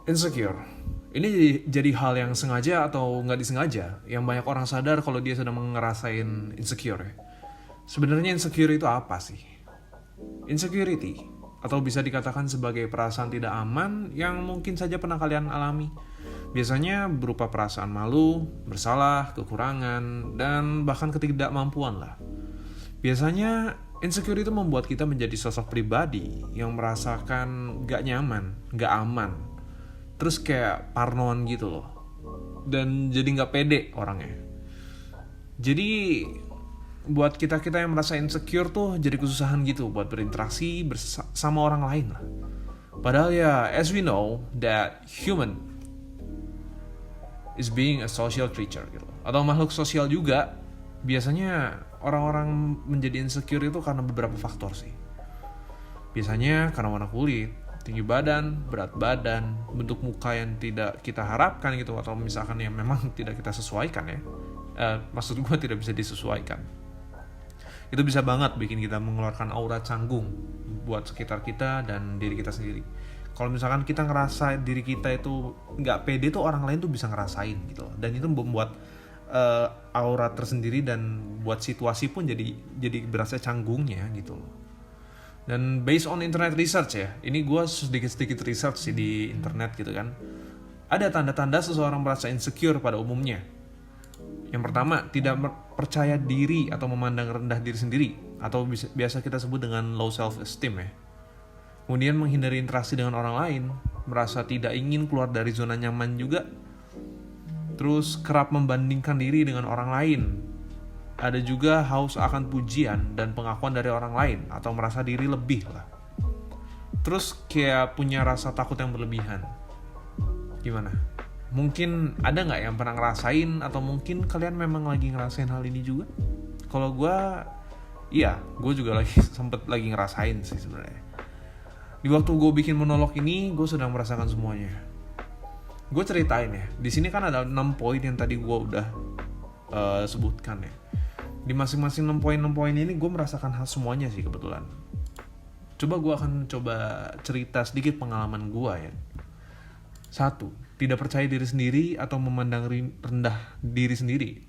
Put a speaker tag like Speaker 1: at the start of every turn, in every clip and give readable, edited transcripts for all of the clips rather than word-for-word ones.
Speaker 1: Insecure. Ini jadi hal yang sengaja atau nggak disengaja, yang banyak orang sadar kalau dia sedang ngerasain insecure ya. Sebenarnya insecure itu apa sih? Insecurity, atau bisa dikatakan sebagai perasaan tidak aman yang mungkin saja pernah kalian alami. Biasanya berupa perasaan malu, bersalah, kekurangan, dan bahkan ketidakmampuan lah. Biasanya insecure itu membuat kita menjadi sosok pribadi yang merasakan gak nyaman, gak aman. Terus kayak parnoan gitu loh. Dan jadi gak pede orangnya. Jadi buat kita-kita yang merasa insecure tuh jadi kesusahan gitu buat berinteraksi sama orang lain lah. Padahal ya, as we know that human is being a social creature gitu. Atau makhluk sosial juga. Biasanya orang-orang menjadi insecure itu karena beberapa faktor sih. Biasanya karena warna kulit, tinggi badan, berat badan, bentuk muka yang tidak kita harapkan gitu, atau misalkan yang memang tidak kita sesuaikan ya. Maksud gue tidak bisa disesuaikan. Itu bisa banget bikin kita mengeluarkan aura canggung buat sekitar kita dan diri kita sendiri. Kalau misalkan kita ngerasa diri kita itu nggak pede tuh orang lain tuh bisa ngerasain gitu loh. Dan itu membuat aura tersendiri dan buat situasi pun jadi berasa canggungnya gitu loh. Dan based on internet research ya, ini gue sedikit research sih di internet gitu kan. Ada tanda-tanda seseorang merasa insecure pada umumnya. Yang pertama, tidak percaya diri atau memandang rendah diri sendiri, atau biasa kita sebut dengan low self esteem ya. Kemudian menghindari interaksi dengan orang lain, merasa tidak ingin keluar dari zona nyaman juga. Terus kerap membandingkan diri dengan orang lain. Ada juga haus akan pujian dan pengakuan dari orang lain, atau merasa diri lebih lah. Terus kayak punya rasa takut yang berlebihan. Gimana? Mungkin ada gak yang pernah ngerasain, atau mungkin kalian memang lagi ngerasain hal ini juga? Kalau gue, iya, gue juga sempet lagi ngerasain sih sebenarnya. Di waktu gue bikin monolog ini, gue sedang merasakan semuanya. Gue ceritain ya, di sini kan ada 6 poin yang tadi gue udah sebutkan ya. Di masing-masing 6 poin ini gue merasakan hal semuanya sih kebetulan. Gue akan coba cerita sedikit pengalaman gue ya. 1. Tidak percaya diri sendiri atau memandang rendah diri sendiri,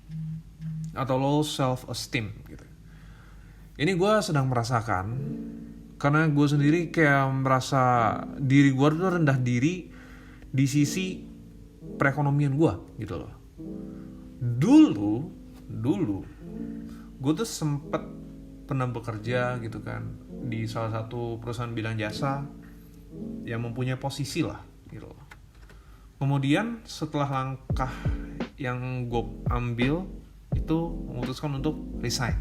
Speaker 1: atau low self esteem gitu. Ini gue sedang merasakan, karena gue sendiri kayak merasa diri gue tuh rendah diri di sisi perekonomian gue gitu loh. Dulu gue tuh sempet pernah bekerja gitu kan di salah satu perusahaan bidang jasa yang mempunyai posisi lah gitu loh. Kemudian setelah langkah yang gue ambil itu memutuskan untuk resign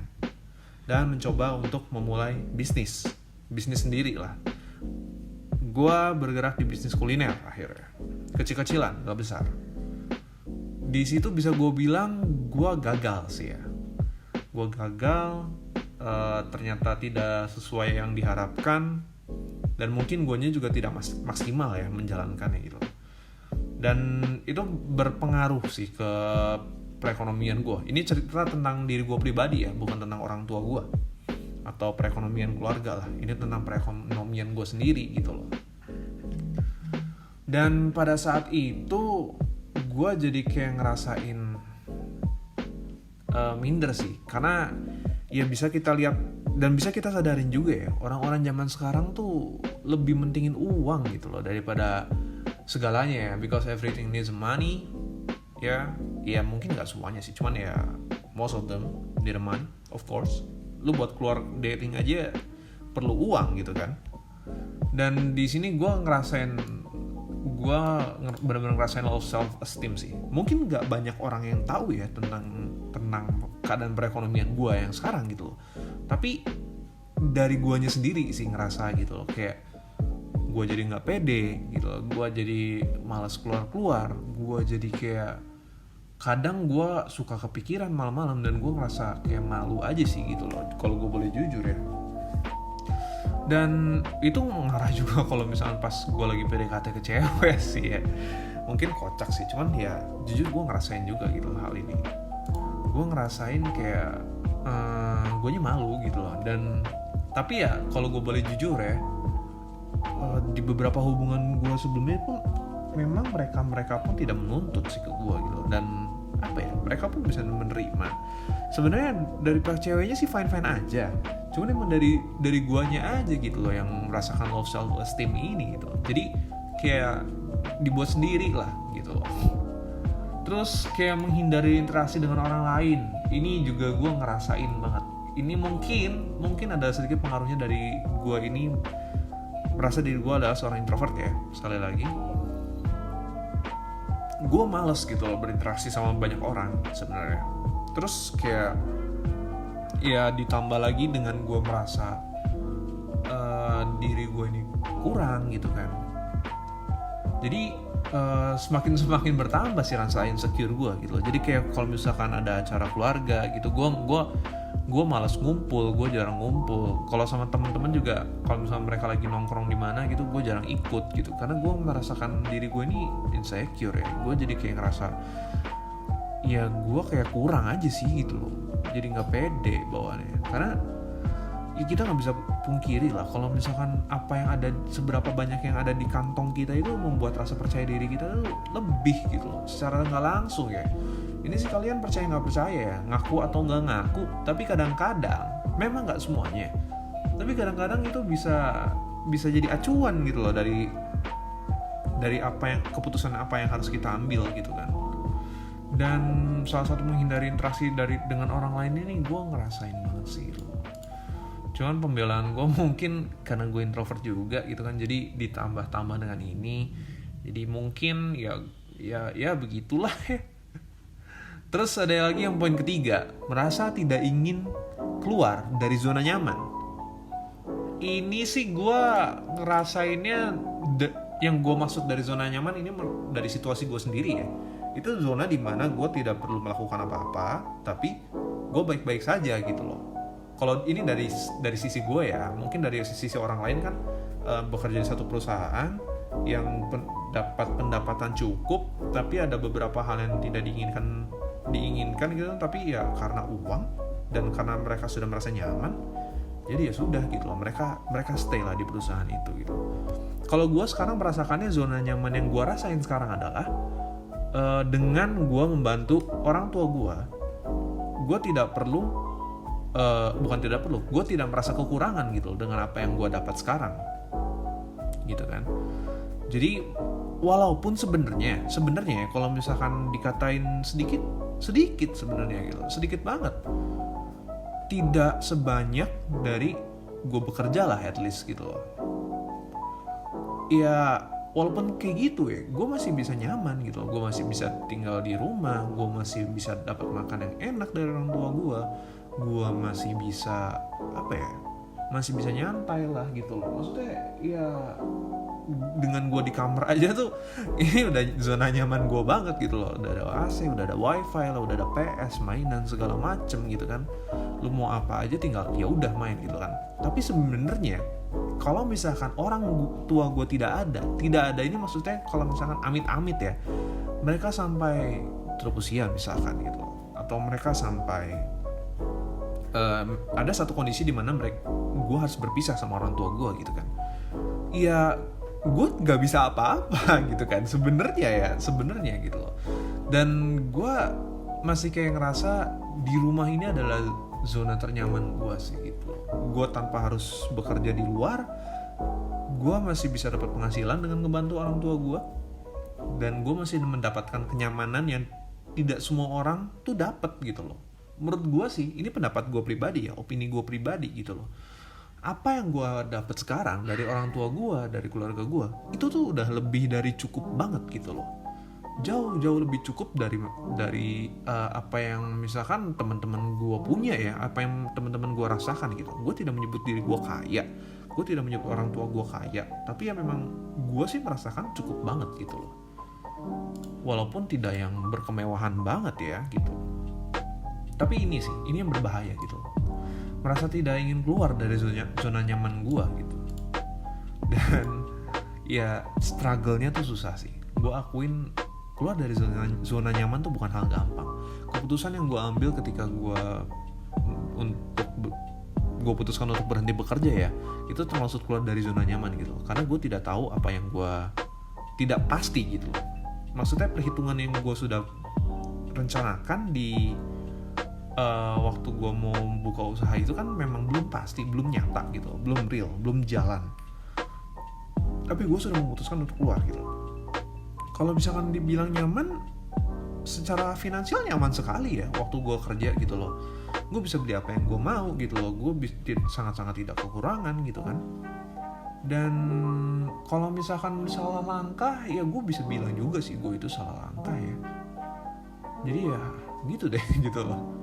Speaker 1: dan mencoba untuk memulai bisnis sendiri lah. Gue bergerak di bisnis kuliner akhirnya, kecil-kecilan, gak besar. Di situ bisa gue bilang gue gagal sih ya. Gue gagal, ternyata tidak sesuai yang diharapkan, dan mungkin guanya juga tidak maksimal ya menjalankannya gitu. Dan itu berpengaruh sih ke perekonomian gue. Ini cerita tentang diri gue pribadi ya, bukan tentang orang tua gue atau perekonomian keluarga lah. Ini tentang perekonomian gue sendiri gitu loh. Dan pada saat itu gue jadi kayak ngerasain minder sih, karena ya bisa kita lihat dan bisa kita sadarin juga ya, orang-orang zaman sekarang tuh lebih mentingin uang gitu loh daripada segalanya ya, because everything needs money ya mungkin nggak semuanya sih, cuman ya most of them need money of course. Lu buat keluar dating aja perlu uang gitu kan. Dan di sini gue benar-benar ngerasain low self esteem sih. Mungkin nggak banyak orang yang tahu ya tentang keadaan perekonomian gue yang sekarang gitu loh. Tapi dari guanya sendiri sih ngerasa gitu loh, kayak gue jadi nggak pede gitu loh, gue jadi malas keluar, gue jadi kayak kadang gue suka kepikiran malam-malam, dan gue ngerasa kayak malu aja sih gitu loh, kalau gue boleh jujur ya. Dan itu mengarah juga kalau misalnya pas gue lagi PDKT ke cewek sih ya, mungkin kocak sih, cuman ya jujur gue ngerasain juga gitu hal ini. Gue ngerasain kayak gue malu gitu loh. Dan tapi ya kalau gue boleh jujur ya, di beberapa hubungan gue sebelumnya pun memang mereka pun tidak menuntut sih ke gue gitu, dan apa ya, mereka pun bisa menerima. Sebenarnya dari pihak ceweknya sih fine aja, cuman emang dari guanya aja gitu loh yang merasakan low self esteem ini gitu. Jadi kayak dibuat sendiri lah gitu loh. Terus kayak menghindari interaksi dengan orang lain, ini juga gue ngerasain banget. Ini mungkin ada sedikit pengaruhnya dari gue ini merasa diri gue adalah seorang introvert ya. Sekali lagi, gue males gitu loh berinteraksi sama banyak orang sebenarnya. Terus kayak ya ditambah lagi dengan gue merasa diri gue ini kurang gitu kan. Jadi semakin bertambah sih rasa insecure gue gitu loh. Jadi kayak kalau misalkan ada acara keluarga gitu, gue malas ngumpul, gue jarang ngumpul. Kalau sama teman-teman juga, kalau misalnya mereka lagi nongkrong di mana gitu, gue jarang ikut gitu, karena gue merasakan diri gue ini insecure ya. Gue jadi kayak ngerasa ya gue kayak kurang aja sih gitu loh. Jadi nggak pede bawaannya, karena ya kita nggak bisa pungkiri lah kalau misalkan apa yang ada, seberapa banyak yang ada di kantong kita itu membuat rasa percaya diri kita tuh lebih gitu loh, secara nggak langsung ya. Ini sih kalian percaya nggak percaya ya, ngaku atau nggak ngaku, tapi kadang-kadang memang nggak semuanya, tapi kadang-kadang itu bisa jadi acuan gitu loh dari keputusan apa yang harus kita ambil gitu kan. Dan salah satu menghindari interaksi dengan orang lain ini gue ngerasain banget sih loh. Cuman pembelaan gue mungkin karena gue introvert juga gitu kan, jadi ditambah-tambah dengan ini, jadi mungkin ya begitulah ya. Terus ada lagi yang poin ketiga, merasa tidak ingin keluar dari zona nyaman. Ini sih gue ngerasainnya, yang gue maksud dari zona nyaman ini dari situasi gue sendiri ya. Itu zona dimana gue tidak perlu melakukan apa-apa, tapi gue baik-baik saja gitu loh. Kalau ini dari sisi gue ya, mungkin dari sisi orang lain kan bekerja di satu perusahaan yang dapat pendapatan cukup, tapi ada beberapa hal yang tidak diinginkan gitu, tapi ya karena uang dan karena mereka sudah merasa nyaman, jadi ya sudah gitu loh, mereka stay lah di perusahaan itu gitu. Kalau gue sekarang merasakannya, zona nyaman yang gue rasain sekarang adalah dengan gue membantu orang tua gue tidak perlu gue tidak merasa kekurangan gitu dengan apa yang gue dapat sekarang gitu kan. Jadi walaupun sebenarnya kalau misalkan dikatain sedikit sebenarnya gitu, sedikit banget, tidak sebanyak dari gue bekerja lah at least gitu loh. Ya walaupun kayak gitu ya, gue masih bisa nyaman gitu loh. Gue masih bisa tinggal di rumah, gue masih bisa dapat makan yang enak dari orang tua gue masih bisa masih bisa nyantai lah gitu loh. Maksudnya ya dengan gue di kamar aja tuh ini udah zona nyaman gue banget gitu loh. Udah ada AC, udah ada wifi lah, udah ada PS, mainan segala macem gitu kan. Lu mau apa aja tinggal ya udah main gitu kan. Tapi sebenarnya kalau misalkan orang tua gue tidak ada ini, maksudnya kalau misalkan amit-amit ya, mereka sampai terusia misalkan gitu loh, atau mereka sampai ada satu kondisi di mana gue harus berpisah sama orang tua gue gitu kan, ya gue nggak bisa apa-apa gitu kan sebenarnya gitu loh. Dan gue masih kayak ngerasa di rumah ini adalah zona ternyaman gue sih gitu. Gue tanpa harus bekerja di luar, gue masih bisa dapat penghasilan dengan ngebantu orang tua gue, dan gue masih mendapatkan kenyamanan yang tidak semua orang tuh dapat gitu loh. Menurut gue sih, ini pendapat gue pribadi ya, opini gue pribadi gitu loh. Apa yang gue dapat sekarang dari orang tua gue, dari keluarga gue, itu tuh udah lebih dari cukup banget gitu loh. Jauh lebih cukup dari apa yang misalkan teman-teman gue punya ya, apa yang teman-teman gue rasakan gitu. Gue tidak menyebut diri gue kaya, gue tidak menyebut orang tua gue kaya, tapi ya memang gue sih merasakan cukup banget gitu loh. Walaupun tidak yang berkemewahan banget ya gitu. Tapi ini yang berbahaya gitu. Merasa tidak ingin keluar dari zona nyaman gue gitu. Dan ya struggle-nya tuh susah sih. Gue akuin keluar dari zona nyaman tuh bukan hal gampang. Keputusan yang gue ambil ketika gue putuskan untuk berhenti bekerja ya, itu termasuk keluar dari zona nyaman gitu. Karena gue tidak tahu apa yang gue tidak pasti gitu loh. Maksudnya perhitungan yang gue sudah rencanakan di waktu gue mau buka usaha itu kan memang belum pasti, belum nyata gitu, belum real, belum jalan. Tapi gue sudah memutuskan untuk keluar gitu. Kalau misalkan dibilang nyaman, secara finansial nyaman sekali ya waktu gue kerja gitu loh. Gue bisa beli apa yang gue mau gitu loh. Gue sangat-sangat tidak kekurangan gitu kan. Dan kalau misalkan salah langkah, ya gue bisa bilang juga sih gue itu salah langkah ya. Jadi ya gitu deh gitu loh.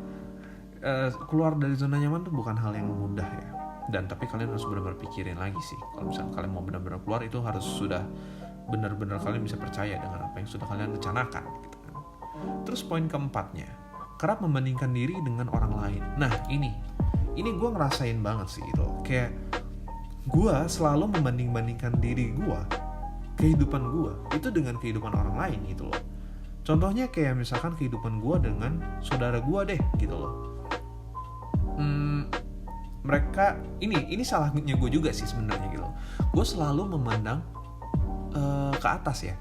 Speaker 1: Keluar dari zona nyaman tuh bukan hal yang mudah ya. Dan tapi kalian harus benar-benar pikirin lagi sih. Kalau misalkan kalian mau benar-benar keluar, itu harus sudah benar-benar kalian bisa percaya dengan apa yang sudah kalian rencanakan gitu kan. Terus poin keempatnya, kerap membandingkan diri dengan orang lain. Nah ini gue ngerasain banget sih gitu. Kayak gue selalu membanding-bandingkan diri gue, kehidupan gue itu dengan kehidupan orang lain gitu loh. Contohnya kayak misalkan kehidupan gue dengan saudara gue deh gitu loh. Mereka ini salahnya gue juga sih sebenarnya gitu. Gue selalu memandang ke atas ya.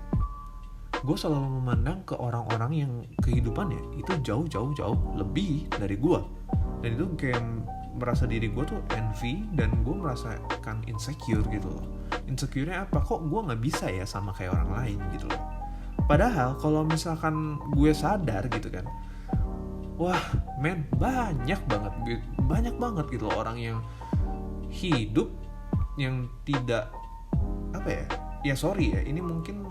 Speaker 1: Gue selalu memandang ke orang-orang yang kehidupannya itu jauh lebih dari gue. Dan itu kayak merasa diri gue tuh envy, dan gue merasakan insecure gitu loh. Insecure-nya apa? Kok gue nggak bisa ya sama kayak orang lain gitu loh. Padahal kalau misalkan gue sadar gitu kan, wah men, banyak banget gitu loh orang yang hidup yang tidak ya sorry ya, ini mungkin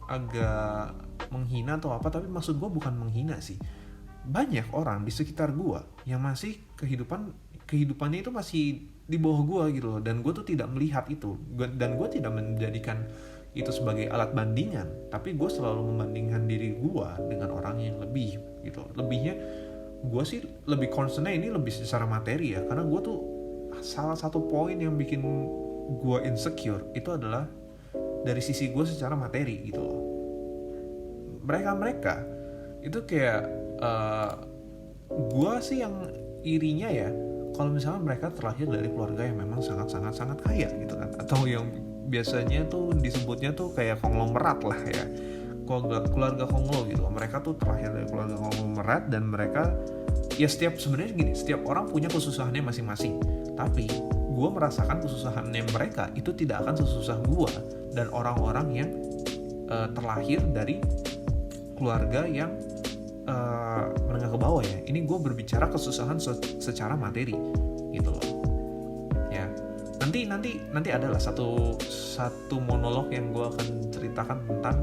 Speaker 1: agak menghina atau apa, tapi maksud gue bukan menghina sih. Banyak orang di sekitar gue yang masih kehidupannya itu masih di bawah gue gitu loh, dan gue tuh tidak melihat itu, dan gue tidak menjadikan itu sebagai alat bandingan, tapi gue selalu membandingkan diri gue dengan orang yang lebih gitu. Lebihnya gue sih lebih concernnya ini lebih secara materi ya, karena gue tuh salah satu poin yang bikin gue insecure itu adalah dari sisi gue secara materi gitu loh. Mereka itu kayak gue sih yang irinya ya, kalau misalnya mereka terlahir dari keluarga yang memang sangat kaya gitu kan, atau yang biasanya tuh disebutnya tuh kayak konglomerat lah ya, keluarga konglo gitu. Mereka tuh terlahir dari keluarga konglomerat, dan mereka ya sebenarnya gini, setiap orang punya kesusahannya masing-masing, tapi gue merasakan kesusahannya mereka itu tidak akan sesusah gue dan orang-orang yang terlahir dari keluarga yang menengah ke bawah ya. Ini gue berbicara kesusahan secara materi gitu loh ya. Nanti adalah satu monolog yang gue akan ceritakan tentang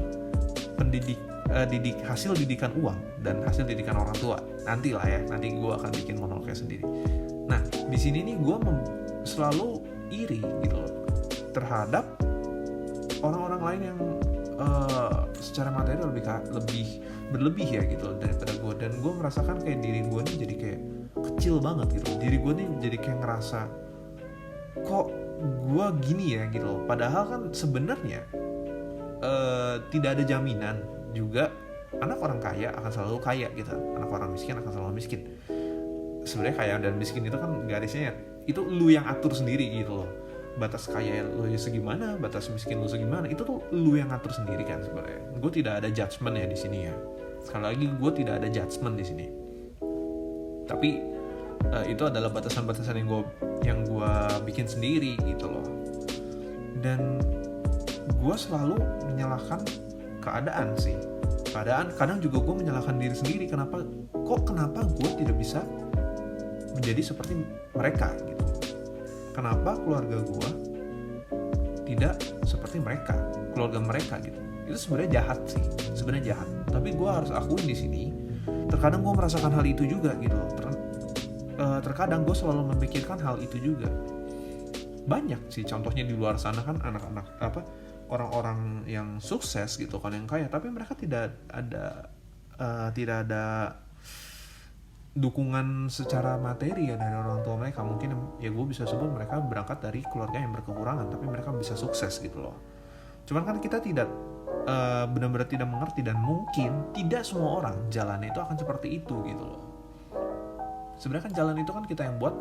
Speaker 1: hasil didikan uang dan hasil didikan orang tua. Nanti gue akan bikin monolognya sendiri. Nah di sini nih gue selalu iri gitu loh terhadap orang-orang lain yang secara materi lebih berlebih ya gitu daripada gue, dan gue merasakan kayak diri gue nih jadi kayak kecil banget gitu. Diri gue nih jadi kayak ngerasa kok gue gini ya gitu loh. Padahal kan sebenarnya tidak ada jaminan juga anak orang kaya akan selalu kaya gitu, anak orang miskin akan selalu miskin. Sebenarnya kaya dan miskin itu kan garisnya itu lu yang atur sendiri gitu loh. Batas kaya lu segimana, batas miskin lu segimana, itu tuh lu yang atur sendiri kan sebenarnya. Gue tidak ada judgement ya di sini ya. Sekali lagi gue tidak ada judgement di sini. Tapi itu adalah batasan-batasan yang gue bikin sendiri gitu loh. Dan gue selalu menyalahkan keadaan sih. Kadang juga gue menyalahkan diri sendiri. Kenapa gue tidak bisa menjadi seperti mereka gitu. Kenapa keluarga gue tidak seperti keluarga mereka gitu. Itu sebenarnya jahat sih, tapi gue harus akuin di sini, terkadang gue merasakan hal itu juga gitu. Terkadang gue selalu memikirkan hal itu juga. Banyak sih contohnya di luar sana kan, anak-anak orang-orang yang sukses gitu kan, yang kaya, tapi mereka tidak ada dukungan secara materi ya dari orang tua mereka. Mungkin ya gue bisa sebut mereka berangkat dari keluarga yang berkekurangan, tapi mereka bisa sukses gitu loh. Cuman kan kita tidak benar-benar tidak mengerti, dan mungkin tidak semua orang jalannya itu akan seperti itu gitu loh. Sebenarnya kan jalan itu kan kita yang buat,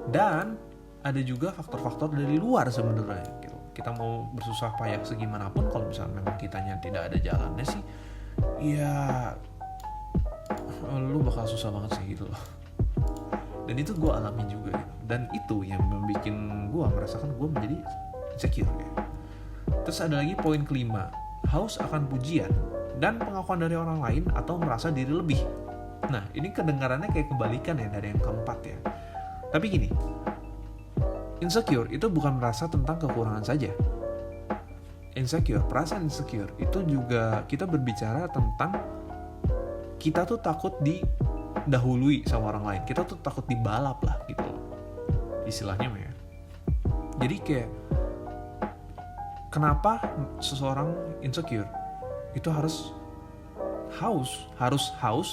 Speaker 1: dan ada juga faktor-faktor dari luar sebenarnya gitu. kita mau bersusah payah segimanapun, kalau misalnya memang kitanya tidak ada jalannya sih, ya lu bakal susah banget sih gitu loh. Dan itu gue alamin juga gitu. Dan itu yang membuat gue merasakan gue menjadi insecure ya. Terus ada lagi poin kelima, haus akan pujian dan pengakuan dari orang lain atau merasa diri lebih. Nah, ini kedengarannya kayak kebalikan ya dari yang keempat ya. Tapi gini, insecure itu bukan merasa tentang kekurangan saja. Perasaan insecure itu juga kita berbicara tentang kita tuh takut didahului sama orang lain. Kita tuh takut dibalap lah gitu loh. Istilahnya ya. Jadi kayak kenapa seseorang insecure itu harus haus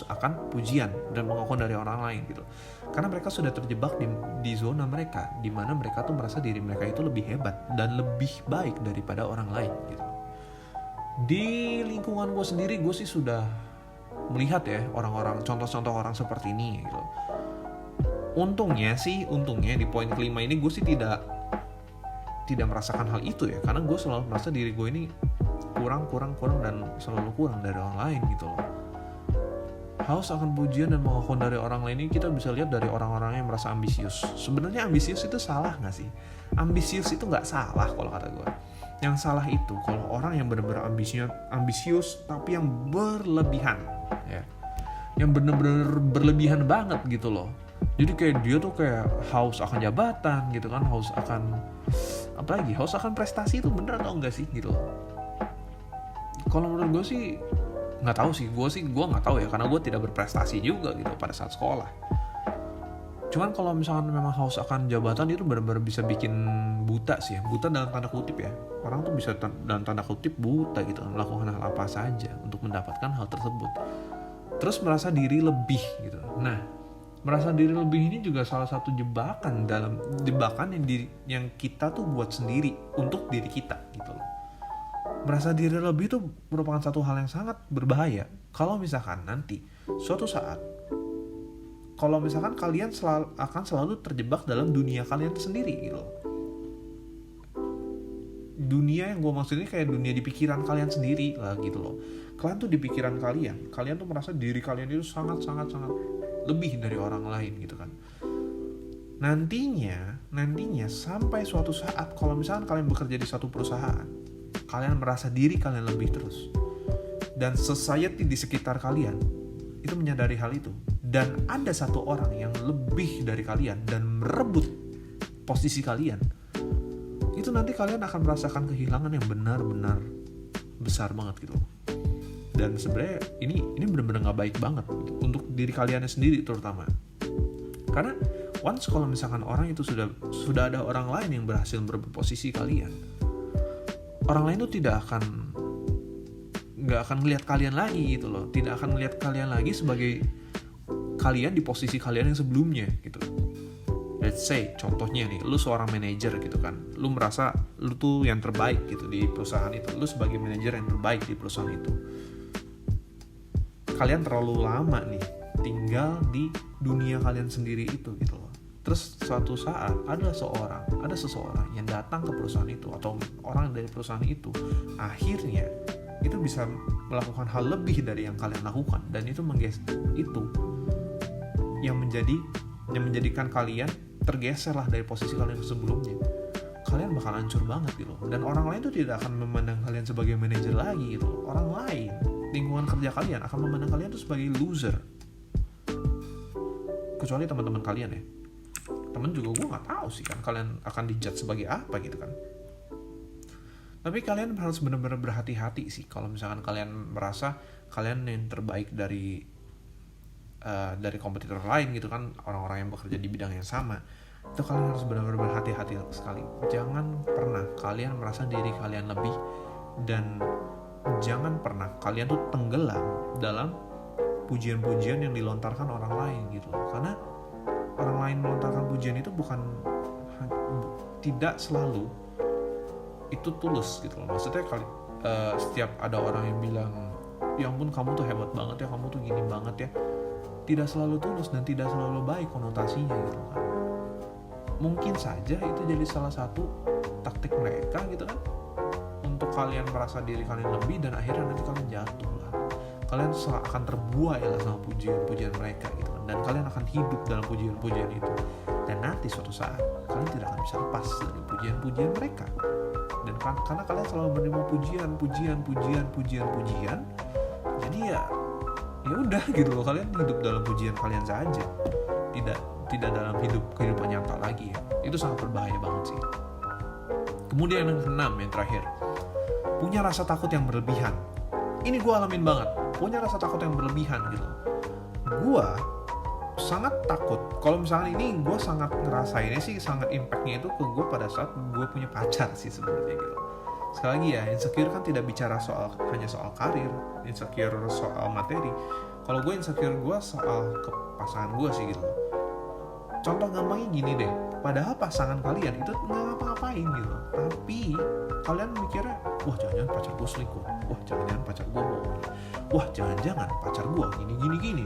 Speaker 1: akan pujian dan pengakuan dari orang lain gitu. Karena mereka sudah terjebak di zona mereka, di mana mereka tuh merasa diri mereka itu lebih hebat dan lebih baik daripada orang lain gitu. Di lingkungan gue sendiri, gue sih sudah melihat ya orang-orang, contoh-contoh orang seperti ini gitu. Untungnya di poin kelima ini gue sih tidak merasakan hal itu ya, karena gue selalu merasa diri gue ini kurang dan selalu kurang dari orang lain gitu loh. Haus akan pujian dan pengakuan dari orang lain ini kita bisa lihat dari orang-orang yang merasa ambisius. Sebenarnya ambisius itu salah nggak sih? Ambisius itu nggak salah kalau kata gue. Yang salah itu kalau orang yang benar-benar ambisius tapi yang berlebihan ya, yang benar-benar berlebihan banget gitu loh. Jadi kayak dia tuh kayak haus akan jabatan gitu kan, haus akan prestasi, itu bener atau enggak sih gitu. Kalau menurut gue sih nggak tahu sih, gue nggak tahu ya, karena gue tidak berprestasi juga gitu pada saat sekolah. Cuman kalau misalkan memang haus akan jabatan itu benar-benar bisa bikin buta sih ya, buta dalam tanda kutip ya. Orang tuh bisa dalam tanda kutip buta gitu, melakukan hal apa saja untuk mendapatkan hal tersebut. Terus merasa diri lebih gitu. Nah, merasa diri lebih ini juga salah satu jebakan yang kita tuh buat sendiri untuk diri kita gitu loh. Merasa diri lebih itu merupakan satu hal yang sangat berbahaya kalau misalkan nanti suatu saat kalau misalkan kalian akan selalu terjebak dalam dunia kalian sendiri gitu loh. Dunia yang gue maksudnya kayak dunia di pikiran kalian sendiri lah gitu loh. Kalian tuh di pikiran kalian tuh merasa diri kalian itu sangat lebih dari orang lain gitu kan. Nantinya sampai suatu saat kalau misalkan kalian bekerja di suatu perusahaan, kalian merasa diri kalian lebih terus, dan society di sekitar kalian itu menyadari hal itu, dan ada satu orang yang lebih dari kalian dan merebut posisi kalian, itu nanti kalian akan merasakan kehilangan yang benar-benar besar banget gitu. Dan sebenarnya ini benar-benar nggak baik banget untuk diri kalian sendiri terutama, karena once kalau misalkan orang itu sudah ada orang lain yang berhasil merebut posisi kalian, orang lain tuh nggak akan melihat kalian lagi gitu loh, tidak akan melihat kalian lagi sebagai kalian di posisi kalian yang sebelumnya gitu. Let's say contohnya nih, lu seorang manajer gitu kan, lu merasa lu tuh yang terbaik gitu di perusahaan itu, lu sebagai manajer yang terbaik di perusahaan itu. Kalian terlalu lama nih tinggal di dunia kalian sendiri itu gitu loh. Terus suatu saat ada seseorang yang datang ke perusahaan itu atau orang dari perusahaan itu, akhirnya itu bisa melakukan hal lebih dari yang kalian lakukan, dan itu yang menjadikan kalian tergeser lah dari posisi kalian sebelumnya. Kalian bakal hancur banget gitu loh. Dan orang lain tuh tidak akan memandang kalian sebagai manajer lagi gitu loh. Orang lain, lingkungan kerja kalian akan memandang kalian tuh sebagai loser. Kecuali teman-teman kalian ya. Temen juga gue nggak tahu sih kan kalian akan dijudge sebagai apa gitu kan. Tapi kalian harus benar-benar berhati-hati sih kalau misalkan kalian merasa kalian yang terbaik dari kompetitor lain gitu kan, orang-orang yang bekerja di bidang yang sama. Itu kalian harus benar-benar berhati-hati sekali. Jangan pernah kalian merasa diri kalian lebih, dan jangan pernah kalian tuh tenggelam dalam pujian-pujian yang dilontarkan orang lain gitu loh. Karena orang lain melontarkan pujian itu tidak selalu itu tulus gitu loh. Maksudnya setiap ada orang yang bilang, ya ampun kamu tuh hebat banget ya, kamu tuh gini banget ya, tidak selalu tulus dan tidak selalu baik konotasinya gitu kan. Mungkin saja itu jadi salah satu taktik mereka gitu kan, untuk kalian merasa diri kalian lebih, dan akhirnya nanti kalian jatuh lah. Kalian akan terbuai lah sama pujian-pujian mereka gitu kan, dan kalian akan hidup dalam pujian-pujian itu, dan nanti suatu saat kalian tidak akan bisa lepas dari pujian-pujian mereka. Dan karena kalian selalu menerima pujian, jadi ya udah gitu loh, kalian hidup dalam pujian kalian saja, tidak dalam kehidupan nyata lagi ya. Itu sangat berbahaya banget sih. Kemudian yang keenam, yang terakhir, punya rasa takut yang berlebihan. Ini gue alamin banget, punya rasa takut yang berlebihan gitu. Gue sangat takut kalau misalnya ini, gue sangat ngerasainnya sih, sangat impactnya itu ke gue pada saat gue punya pacar sih sebenarnya gitu. Sekali lagi ya, insecure kan tidak bicara hanya soal karir, insecure soal materi. Kalau gue insecure gue soal ke pasangan gue sih gitu. Contoh gampangnya gini deh, padahal pasangan kalian itu nggak ngapa-ngapain gitu, tapi kalian mikirnya, wah jangan-jangan pacar gue selingkuh, wah jangan-jangan pacar gue bohong, wah jangan-jangan pacar gue gini.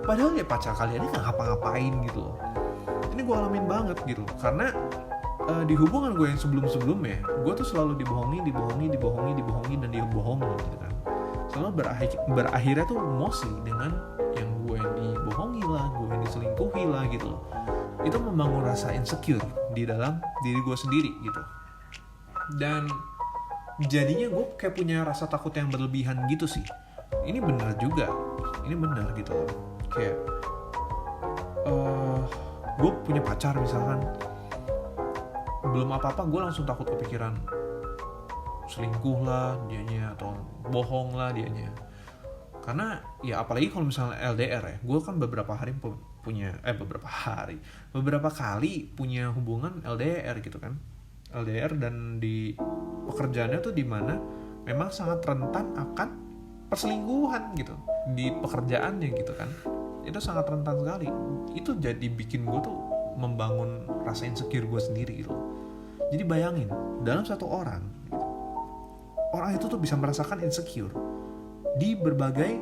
Speaker 1: Padahal ya pacar kalian ini nggak ngapa-ngapain gitu loh. Ini gue alamin banget gitu, karena di hubungan gue yang sebelum-sebelumnya, gue tuh selalu dibohongi dan dibohongi gitu kan. Selalu berakhirnya tuh mostly dengan yang gue yang dibohongi lah, gue yang diselingkuhi lah gitu loh. Itu membangun rasa insecure di dalam diri gue sendiri gitu. Dan jadinya gue kayak punya rasa takut yang berlebihan gitu sih. Ini benar juga, ini benar gitu loh. Kayak gue punya pacar misalkan, belum apa-apa gue langsung takut kepikiran selingkuh lah dianya, atau bohong lah dianya. Karena ya apalagi kalau misalnya LDR ya, gue kan beberapa kali punya hubungan LDR gitu kan. LDR dan di pekerjaannya tuh dimana memang sangat rentan akan perselingkuhan gitu di pekerjaannya gitu kan. Itu sangat rentan sekali. Itu jadi bikin gue tuh membangun rasa insecure gue sendiri gitu. Jadi bayangin, dalam satu orang itu tuh bisa merasakan insecure di berbagai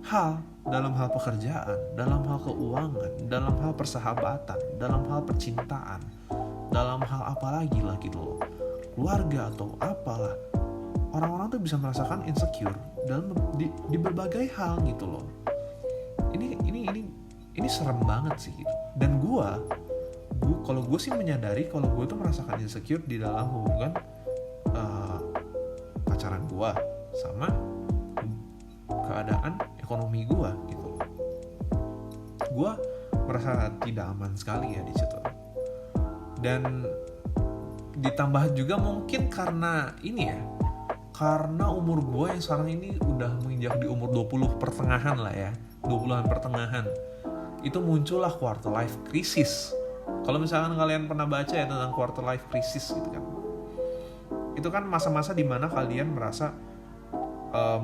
Speaker 1: hal, dalam hal pekerjaan, dalam hal keuangan, dalam hal persahabatan, dalam hal percintaan, dalam hal apa lagi lah gitu loh, keluarga atau apalah. Orang-orang tuh bisa merasakan insecure dalam di berbagai hal gitu loh. Ini serem banget sih gitu. Dan kalau gue sih menyadari kalau gue tuh merasakan insecure di dalam hubungan pacaran gue sama keadaan ekonomi gue gitu. Gue merasa tidak aman sekali ya di situ. Dan ditambah juga mungkin karena ini ya, karena umur gue yang sekarang ini udah menginjak di umur 20 pertengahan lah ya, 20-an pertengahan, itu muncullah quarter life crisis. Kalau misalkan kalian pernah baca ya tentang quarter life crisis gitu kan, itu kan masa-masa dimana kalian merasa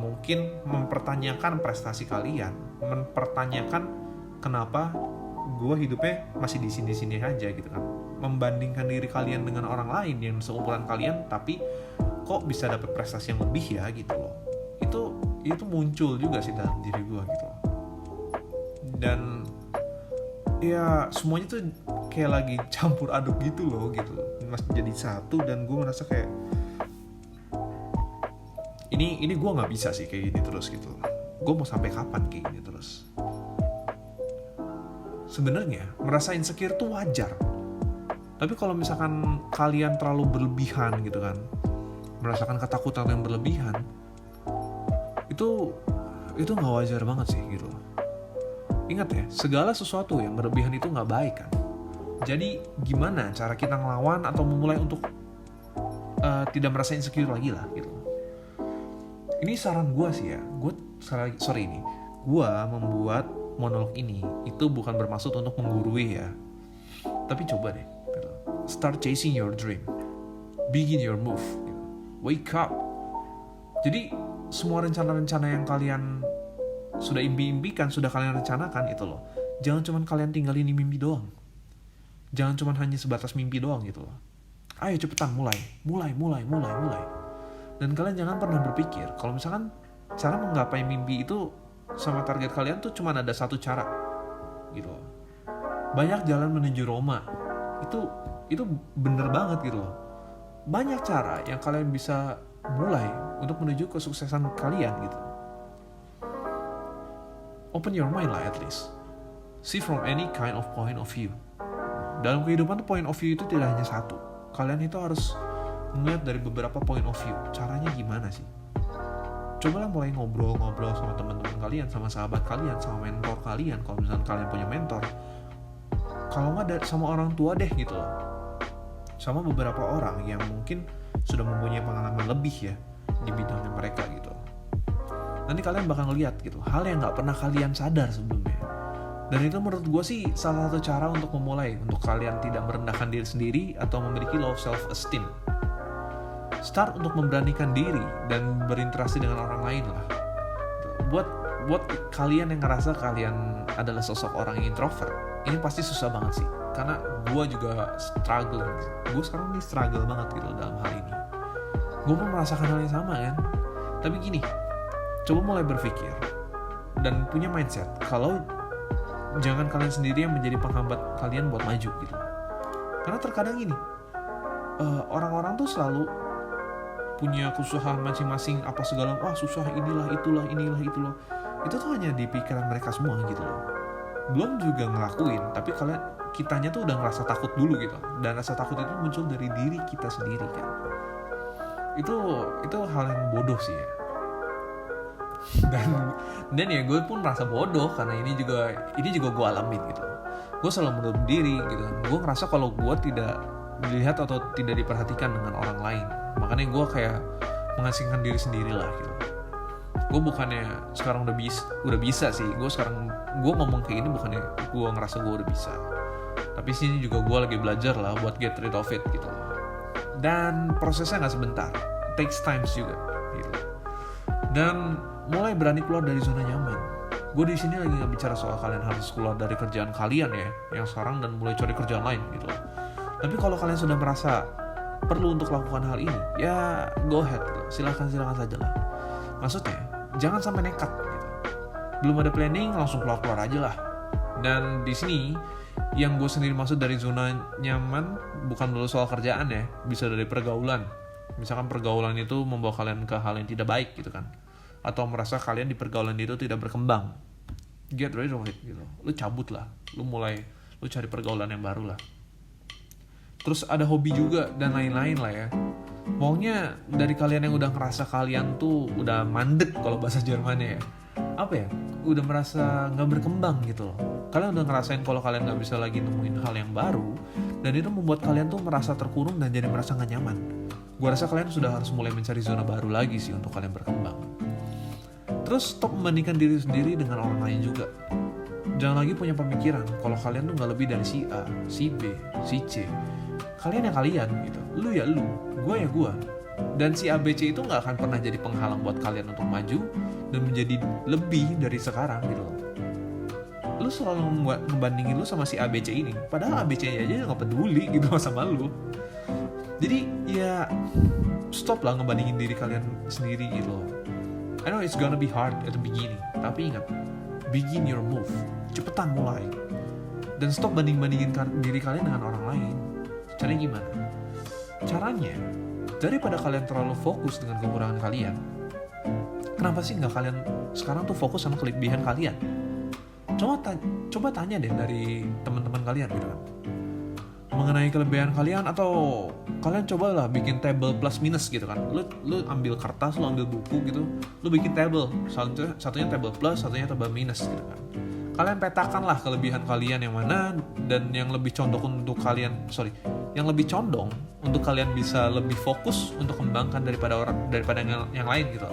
Speaker 1: mungkin mempertanyakan prestasi kalian, mempertanyakan kenapa gue hidupnya masih di sini-sini aja gitu kan, membandingkan diri kalian dengan orang lain yang seumuran kalian tapi kok bisa dapat prestasi yang lebih ya gitu loh. Itu muncul juga sih dalam diri gue gitu loh. Dan ya semuanya tuh kayak lagi campur aduk gitu loh gitu, masih jadi satu. Dan gue merasa kayak ini gue nggak bisa sih kayak gini terus gitu. Gue mau sampai kapan kayak gini terus? Sebenarnya merasa insecure tuh wajar, tapi kalau misalkan kalian terlalu berlebihan gitu kan, merasakan ketakutan yang berlebihan, itu nggak wajar banget sih gitu. Ingat ya, segala sesuatu yang berlebihan itu nggak baik kan. Jadi gimana cara kita ngelawan atau memulai untuk tidak merasa insecure lagi lah gitu. Ini saran gue sih ya, gue membuat monolog ini itu bukan bermaksud untuk menggurui ya, tapi coba deh gitu. Start chasing your dream, begin your move gitu. Wake up. Jadi semua rencana-rencana yang kalian sudah impi-impikan, sudah kalian rencanakan itu loh, jangan cuma kalian tinggalin di mimpi doang, jangan cuma hanya sebatas mimpi doang gitu loh. Ayo cepetan mulai. Dan kalian jangan pernah berpikir kalau misalkan cara menggapai mimpi itu sama target kalian tuh cuma ada satu cara gitu loh. Banyak jalan menuju Roma, itu bener banget gitu loh. banyak cara yang kalian bisa mulai untuk menuju kesuksesan kalian gitu. Open your mind lah at least. See from any kind of point of view. Dalam kehidupan tuh point of view itu tidak hanya satu. Kalian itu harus melihat dari beberapa point of view. Caranya gimana sih? Cobalah mulai ngobrol-ngobrol sama teman-teman kalian, sama sahabat kalian, sama mentor kalian. Kalau misalnya kalian punya mentor, kalau nggak sama orang tua deh gitu loh. Sama beberapa orang yang mungkin sudah mempunyai pengalaman lebih ya di bidangnya mereka gitu. Nanti kalian bakal ngeliat gitu hal yang nggak pernah kalian sadar sebelumnya. Dan itu menurut gue sih salah satu cara untuk memulai, untuk kalian tidak merendahkan diri sendiri atau memiliki low self-esteem. Start untuk memberanikan diri dan berinteraksi dengan orang lain lah. Buat kalian yang ngerasa kalian adalah sosok orang yang introvert, ini pasti susah banget sih. Karena gue juga struggle. Gue sekarang nih struggle banget gitu dalam hal ini. Gue pun merasakan hal yang sama kan. Tapi gini, coba mulai berpikir dan punya mindset kalau jangan kalian sendiri yang menjadi penghambat kalian buat maju gitu. Karena terkadang gini, orang-orang tuh selalu punya kesusahan masing-masing apa segala, wah susah inilah itulah. Itu tuh hanya di pikiran mereka semua gitu loh. Belum juga ngelakuin, tapi kitanya tuh udah ngerasa takut dulu gitu. Dan rasa takut itu muncul dari diri kita sendiri kan. Itu hal yang bodoh sih ya. Dan ya gue pun merasa bodoh karena ini juga gue alamin gitu. Gue selalu menutup diri gitu. Gue ngerasa kalau gue tidak dilihat atau tidak diperhatikan dengan orang lain. Makanya gue kayak mengasingkan diri sendiri lah gitu. Gue bukannya sekarang udah bisa sih. Gue ngomong kayak ini bukannya gue ngerasa gue udah bisa. Tapi sini juga gue lagi belajar lah buat get rid of it gitu. Dan prosesnya nggak sebentar. It takes time juga gitu. Dan mulai berani keluar dari zona nyaman. Gue di sini lagi nggak bicara soal kalian harus keluar dari kerjaan kalian ya, yang sekarang dan mulai cari kerjaan lain gitu. Tapi kalau kalian sudah merasa perlu untuk lakukan hal ini, ya go ahead gitu. Silakan saja lah. Maksudnya jangan sampai nekat gitu. Belum ada planning langsung keluar aja lah. Dan di sini yang gue sendiri maksud dari zona nyaman bukan dulu soal kerjaan ya, bisa dari pergaulan. Misalkan pergaulan itu membawa kalian ke hal yang tidak baik gitu kan, atau merasa kalian di pergaulan itu tidak berkembang, get rid of it gitu. Lu cabut lah, lu cari pergaulan yang baru lah. Terus ada hobi juga dan lain-lain lah ya. Pokoknya dari kalian yang udah ngerasa kalian tuh udah mandek kalau bahasa Jermannya ya, apa ya, udah merasa nggak berkembang gitu loh. Kalian udah ngerasain kalau kalian nggak bisa lagi nemuin hal yang baru, dan itu membuat kalian tuh merasa terkurung dan jadi merasa nggak nyaman. Gue rasa kalian sudah harus mulai mencari zona baru lagi sih untuk kalian berkembang. Terus stop membandingkan diri sendiri dengan orang lain juga. Jangan lagi punya pemikiran kalau kalian tuh nggak lebih dari si A, si B, si C. Kalian ya kalian gitu. Lu ya lu, gue ya gue. Dan si A, B, C itu nggak akan pernah jadi penghalang buat kalian untuk maju dan menjadi lebih dari sekarang gitu. Lu selalu ngebandingin lu sama si A, B, C ini, padahal A, B, C aja nggak peduli gitu sama lu. Jadi ya stop lah ngebandingin diri kalian sendiri gitu. I know it's gonna be hard at the beginning, tapi ingat, begin your move. Cepetan mulai. Dan stop banding-bandingin diri kalian dengan orang lain. Caranya gimana? Caranya, daripada kalian terlalu fokus dengan kekurangan kalian, kenapa sih nggak kalian sekarang tuh fokus sama kelebihan kalian? Coba tanya deh dari teman-teman kalian gitu kan, mengenai kelebihan kalian, atau kalian cobalah bikin table plus minus gitu kan. Lu ambil kertas, lu ambil buku gitu, lu bikin table, satunya table plus, satunya table minus gitu kan. Kalian petakanlah kelebihan kalian yang mana dan yang lebih condong untuk kalian bisa lebih fokus untuk kembangkan daripada yang lain gitu.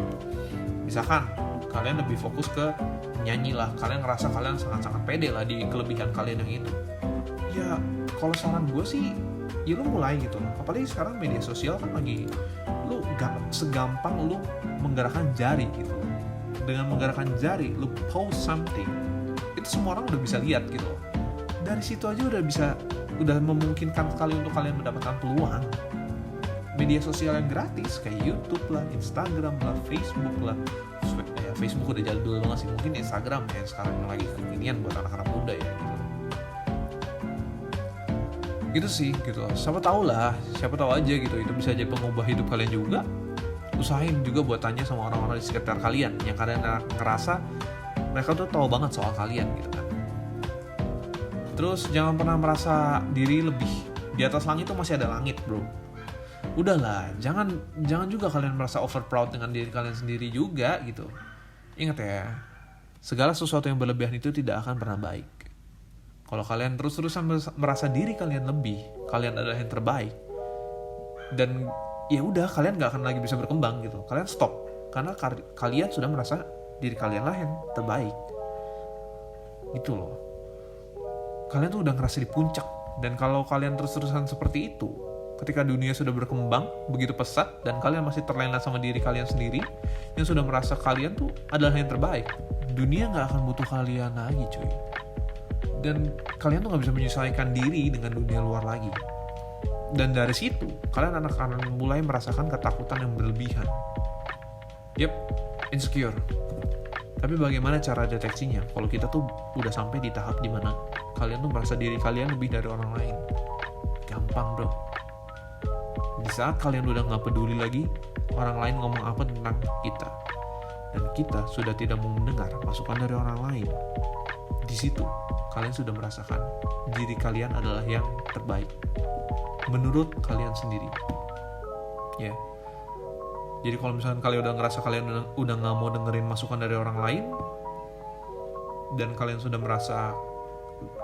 Speaker 1: Misalkan kalian lebih fokus ke nyanyi lah, kalian ngerasa kalian sangat-sangat pede lah di kelebihan kalian yang itu. Ya kalau saran gue sih, ya lu mulai gitu loh. Apalagi sekarang media sosial kan lagi, lu gak segampang lu menggerakkan jari gitu. Dengan menggerakkan jari, lu post something, itu semua orang udah bisa lihat gitu loh. Dari situ aja udah memungkinkan sekali untuk kalian mendapatkan peluang. Media sosial yang gratis kayak YouTube lah, Instagram lah, Facebook lah. Facebook udah jadul banget sih, mungkin Instagram ya sekarang yang lagi kekinian buat anak-anak muda ya gitu. Gitu sih gitu. Siapa tahu aja gitu, itu bisa jadi pengubah hidup kalian juga. Usahain juga buat tanya sama orang-orang di sekitar kalian yang kalian ngerasa mereka tuh tahu banget soal kalian gitu kan. Terus jangan pernah merasa diri lebih, di atas langit tuh masih ada langit bro. Udahlah, jangan juga kalian merasa over proud dengan diri kalian sendiri juga gitu. Ingat ya, segala sesuatu yang berlebihan itu tidak akan pernah baik. Kalau kalian terus-terusan merasa diri kalian lebih, kalian adalah yang terbaik, dan ya udah, kalian gak akan lagi bisa berkembang gitu. Kalian stop, karena kalian sudah merasa diri kalian lah yang terbaik gitu loh. Kalian tuh udah ngerasa di puncak. Dan kalau kalian terus-terusan seperti itu, ketika dunia sudah berkembang begitu pesat dan kalian masih terlena sama diri kalian sendiri yang sudah merasa kalian tuh adalah yang terbaik, dunia gak akan butuh kalian lagi cuy. Dan kalian tuh gak bisa menyesuaikan diri dengan dunia luar lagi. Dan dari situ kalian akan mulai merasakan ketakutan yang berlebihan. Yep, insecure. Tapi bagaimana cara deteksinya kalau kita tuh udah sampai di tahap dimana kalian tuh merasa diri kalian lebih dari orang lain? Gampang bro. Di saat kalian udah gak peduli lagi orang lain ngomong apa tentang kita, dan kita sudah tidak mau mendengar masukan dari orang lain, di situ kalian sudah merasakan diri kalian adalah yang terbaik menurut kalian sendiri. Ya. Jadi kalau misalkan kalian udah ngerasa kalian udah gak mau dengerin masukan dari orang lain, dan kalian sudah merasa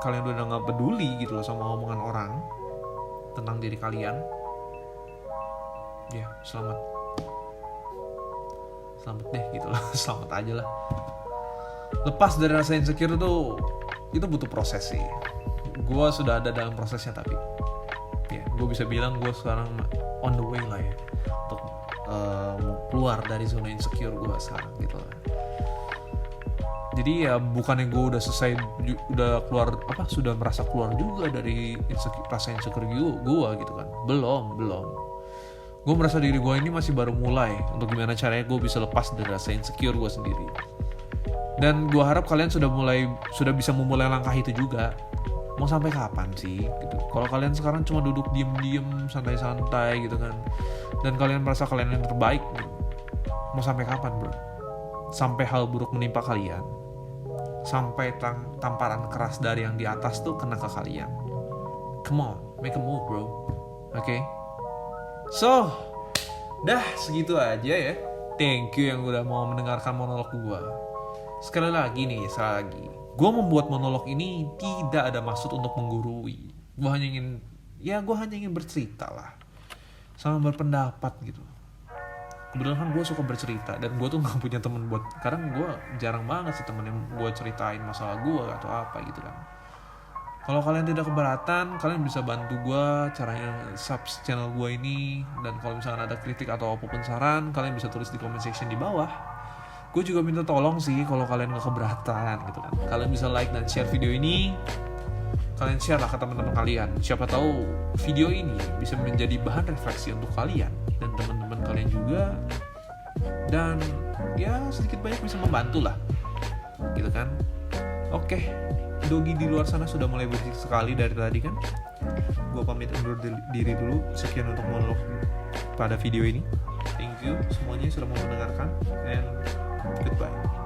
Speaker 1: kalian udah gak peduli gitu loh sama omongan orang tentang diri kalian, ya selamat deh gitu loh. Selamat aja lah. Lepas dari rasa insecure itu butuh proses sih. Gue sudah ada dalam prosesnya, tapi ya gue bisa bilang gue sekarang on the way lah ya untuk keluar dari zona insecure gue sekarang gitu lah. Jadi ya bukannya gue udah selesai, udah keluar sudah merasa keluar juga dari rasa insecure gue gitu kan. Belum. Gue merasa diri gue ini masih baru mulai untuk gimana caranya gue bisa lepas dari rasa insecure gue sendiri. Dan gue harap kalian sudah bisa memulai langkah itu juga. Mau sampai kapan sih gitu? Kalau kalian sekarang cuma duduk diem santai-santai gitu kan, dan kalian merasa kalian yang terbaik gitu, mau sampai kapan bro? Sampai hal buruk menimpa kalian, sampai tamparan keras dari yang di atas tuh kena ke kalian. Come on, make a move bro. Oke? So, dah segitu aja ya. Thank you yang udah mau mendengarkan monolog gue. Sekali lagi, gue membuat monolog ini tidak ada maksud untuk menggurui. Gue hanya ingin bercerita lah, sama berpendapat gitu. Kebetulan kan gue suka bercerita, dan gue tuh gak punya temen buat, karena gue jarang banget sih temen yang gue ceritain masalah gue atau apa gitu kan. Kalau kalian tidak keberatan, kalian bisa bantu gue caranya sub channel gue ini. Dan kalau misalkan ada kritik atau apapun saran, kalian bisa tulis di comment section di bawah. Gue juga minta tolong sih kalau kalian gak keberatan gitu kan. Kalian bisa like dan share video ini. Kalian share lah ke teman-teman kalian. Siapa tahu video ini bisa menjadi bahan refleksi untuk kalian dan teman-teman kalian juga. Dan ya sedikit banyak bisa membantu lah. Gitu kan. Oke. Dogi di luar sana sudah mulai berisik sekali dari tadi kan. Gue pamit undur diri dulu. Sekian untuk monolog pada video ini. Thank you semuanya sudah mau mendengarkan, and goodbye.